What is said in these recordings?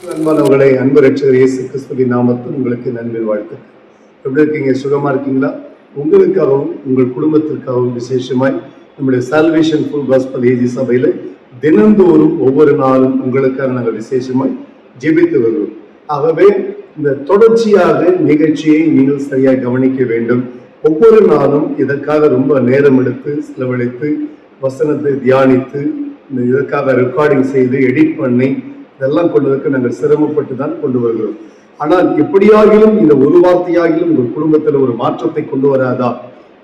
அன்பானவர்களை, அன்பு ரட்சகர் இயேசு கிறிஸ்துவின் நாமத்தில் உங்களுக்கு நண்பின் வாழ்த்து. எப்படி இருக்கீங்க? சுகமா இருக்கீங்களா? உங்களுக்காகவும் உங்கள் குடும்பத்திற்காகவும் விசேஷமாய் நம்முடைய சால்வேஷன் ஃபுல் காஸ்பல் ஏஜி சபையில தினந்தோறும் ஒவ்வொரு நாளும் உங்களுக்காக நாங்கள் விசேஷமாய் ஜெபித்து வருவோம். ஆகவே இந்த தொடர்ச்சியாக நிகழ்ச்சியை நீங்கள் சரியாக கவனிக்க வேண்டும். ஒவ்வொரு நாளும் இதற்காக ரொம்ப நேரம் எடுத்து செலவழித்து வசனத்தை தியானித்து இதற்காக ரெக்கார்டிங் செய்து எடிட் பண்ணி இதெல்லாம் கொண்டதற்கு நாங்கள் சிரமப்பட்டு தான் கொண்டு வருகிறோம். ஆனால் எப்படியாகிலும் இந்த ஒரு வார்த்தையாகிலும் உங்கள் குடும்பத்தில் ஒரு மாற்றத்தை கொண்டு வராதா?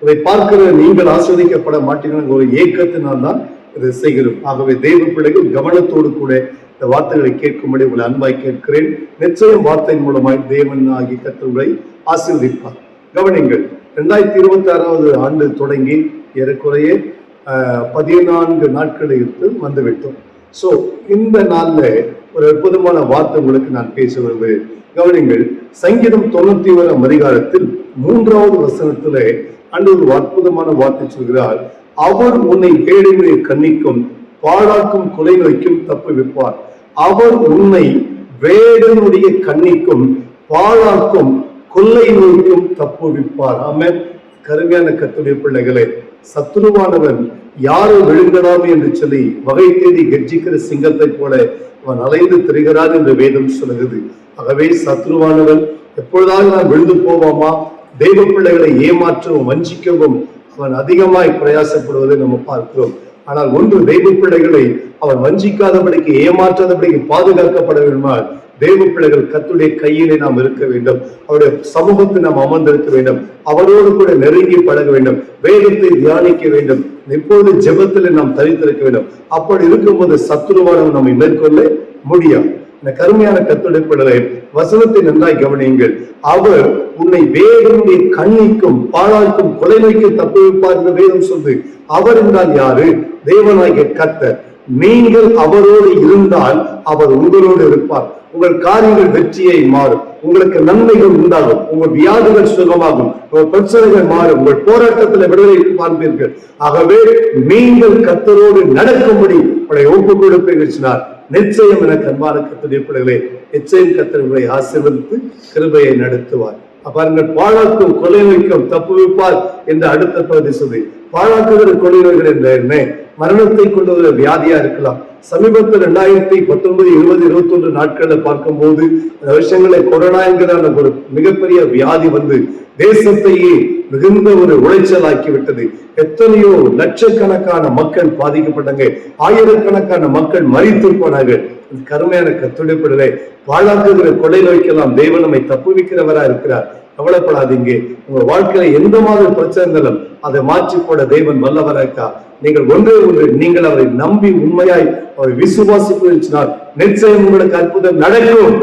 இதை பார்க்கிற நீங்கள் ஆஸ்வதிக்கப்பட மாட்டீங்க ஒரு ஏக்கத்தினால் தான் இதை செய்கிறோம். ஆகவே தெய்வ பிள்ளைகள் கவனத்தோடு கூட இந்த வார்த்தைகளை கேட்கும்படி உங்களை அன்பாய் கேட்கிறேன். நிச்சயம் வார்த்தையின் மூலமாய் தேவன் ஆகிய கர்த்தரை ஆசீர்வதிப்பார். கவனிங்கள், 2026வது ஆண்டு தொடங்கி ஏறக்குறைய 14 நாட்களை இருந்து வந்துவிட்டோம். ஸோ இந்த நாள்ல ஒரு அற்புதமான வார்த்தை உங்களுக்கு நான் பேச விரும்புகிறேன். கவனிங்கள், சங்கீதம் 91ஆம் அதிகாரத்தில் 3வது வசனத்துல ஒரு அற்புதமான வார்த்தை சொல்கிறார். அவர் உன்னை வேடனுடைய கண்ணிக்கும் பாழாக்கும் கொலை நோய்க்கும் தப்புவிப்பார். அவர் உன்னை வேடனுடைய கண்ணிக்கும் பாழாக்கும் கொள்ளை நோய்க்கும் தப்புவிப்பார். ஆமென். கருமையான கர்த்தருடைய பிள்ளைகளே, சத்துருவானவன் யாரை விழுங்கலாமே என்று சொல்லி வகை தேடி கர்ஜிக்கிற சிங்கத்தை போல அவன் அலைந்து திரிகிறான் என்று வேதம் சொல்லுகிறது. ஆகவே சத்ருவானவன் எப்பொழுதாவது நான் விழுந்து போவாமா, தெய்வ பிள்ளைகளை ஏமாற்றவும் வஞ்சிக்கவும் அவன் அதிகமாய் பிரயாசப்படுவதை நம்ம பார்க்கிறோம். ஆனால் ஒன்று, தெய்வ பிள்ளைகளை அவன் வஞ்சிக்காதபடிக்கு ஏமாற்றாதபடிக்கு பாதுகாக்கப்பட வேண்டுமானால் தெய்வ பிள்ளைகள் கர்த்தருடைய கையிலே நாம் இருக்க வேண்டும். அவருடைய சமூகத்தை நாம் அமர்ந்திருக்க வேண்டும். அவரோடு கூட நெருங்கி பழக வேண்டும். வேதத்தை தியானிக்க வேண்டும். எப்போது ஜெபத்தில் நாம் தரித்திருக்க வேண்டும். அப்படி இருக்கும்போது சத்துருவானவன் நம்மை மேற்கொள்ள முடியாது. இந்த கருமையான கர்த்தருடைய பிள்ளைகளை வசனத்தை நன்றாய் கவனியுங்கள். அவர் உன்னை வேடனுடைய கண்ணிக்கும் பாழாக்கும் கொலை நோய்க்கும் தப்புவிப்பார் என்று வேதம் சொல்லு. அவர் என்றால் யாரு? தேவனாகிய கர்த்தர். நீங்கள் அவரோடு இருந்தால் அவர் உங்களோடு இருப்பார். உங்கள் காரியங்கள் வெற்றியை மாறும். உங்களுக்கு நன்மைகள் உண்டாகும். உங்கள் வியாதிகள் சுகமாகும். உங்கள் பிரச்சனைகள் மாறும். உங்கள் போராட்டத்தில் விடுதலை காண்பீர்கள். ஆகவே நீங்கள் கர்த்தரோடு நடக்கும்படி உங்களை ஒப்புக் கொடுப்பீர்கள். நிச்சயம் என அன்பான கர்த்தருடைய பிள்ளைகளே, நிச்சயம் கர்த்தர் உங்களை ஆசீர்வதித்து கிருபையை நடத்துவார். பாருங்கள், பாழாக்கும் கொலை நோய்க்கும் தப்புவிப்பார் என்று அடுத்த பகுதி சொல்லி, பாழாக்குகிற கொலை நோய்கள் என்ற என்ன? மரணத்தை கொண்டு வர வியாதியா இருக்கலாம். சமீபத்தில் 2019, 20, 21 நாட்கள்ல பார்க்கும் போது வருஷங்களை கொரோனா என்கிற ஒரு மிகப்பெரிய வியாதி வந்து தேசத்தையே மிகுந்த ஒரு உளைச்சல் ஆக்கி விட்டது. எத்தனையோ லட்சக்கணக்கான மக்கள் பாதிக்கப்பட்டாங்க. ஆயிரக்கணக்கான மக்கள் மரித்து போனார்கள். கருமையான கர்த்தருடைய பிள்ளைகளே, பாழாக்குகிற கொலை நோய்க்கெல்லாம் தேவன் நம்மை தப்புவிக்கிறவரா இருக்கிறார். கவலைப்படாதீங்க. உங்க வாழ்க்கையில எந்த மாதிரி பிரச்சனை இருந்தாலும் அதை மாற்றி போட தேவன் வல்லவராக்கா. நீங்கள் ஒன்றே ஒன்று, நீங்கள் அவரை நம்பி உண்மையாய் அவரை விசுவாசிப்பினால் நிச்சயம் உங்களுக்கு அற்புதம் நடக்கும்.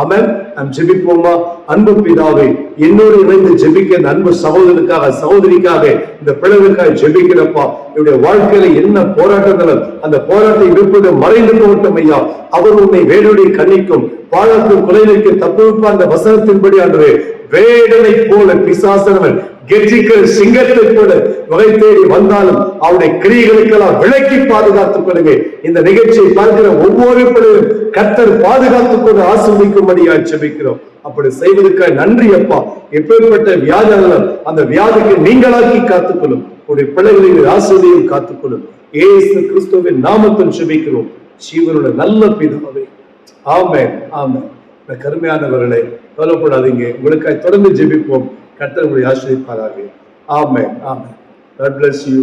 ஆமென். நாம் ஜெபிப்போமா? அன்பு பிதாவே, என்னோடு இணைந்து ஜெபிக்க அன்பு சகோதரனுக்காக சகோதரிக்காக இந்த பிள்ளைகளுக்காக ஜெபிக்கிறப்பா. என்னுடைய வாழ்க்கையில என்ன போராட்டங்களும் அந்த போராட்டம் இருப்பது மறைந்து போகட்டும் ஐயா. அவர் உன்னை வேடனுடைய கண்ணிக்கும் பாழாக்கும் கொலை நோய்க்கும் தப்புவிப்பார் அந்த வசனத்தின்படி ஆண்டவரே, வேடனை போல பிசாசனவன் கெர்ச்சிக்கிற சிங்கத்தை போல வகை தேடி வந்தாலும் அவருடைய கிரியைகளுக்கெல்லாம் விலக்கி பாதுகாத்துக் கொள்ளுங்க. இந்த நிகழ்ச்சியை பார்க்கிற ஒவ்வொரு பிள்ளையும் கர்த்தர் பாதுகாத்துக் கொண்டு ஆசீர்வதிக்கும்படியாக ஜெபிக்கிறோம். அப்படி செய்வதற்காக நன்றி அப்பா. எப்பேற்பட்ட வியாதிகளும் அந்த வியாதிக்கு நீங்களாக்கி காத்துக்கொள்ளும். உடைய பிள்ளைகளின் ஆசீர்வாதம் காத்துக்கொள்ளும். இயேசு கிறிஸ்துவின் நாமத்தில் ஜெபிக்கிறோம் ஜீவனுடைய நல்ல பிதாவே. ஆமென், ஆமென். கருமையானவர்களே, கவலைப்படாதீங்க. உங்களுக்காக தொடர்ந்து ஜெபிப்போம். கர்த்தர் உங்களை ஆசீர்வதிப்பாராக. ஆமென், ஆமென். God bless you.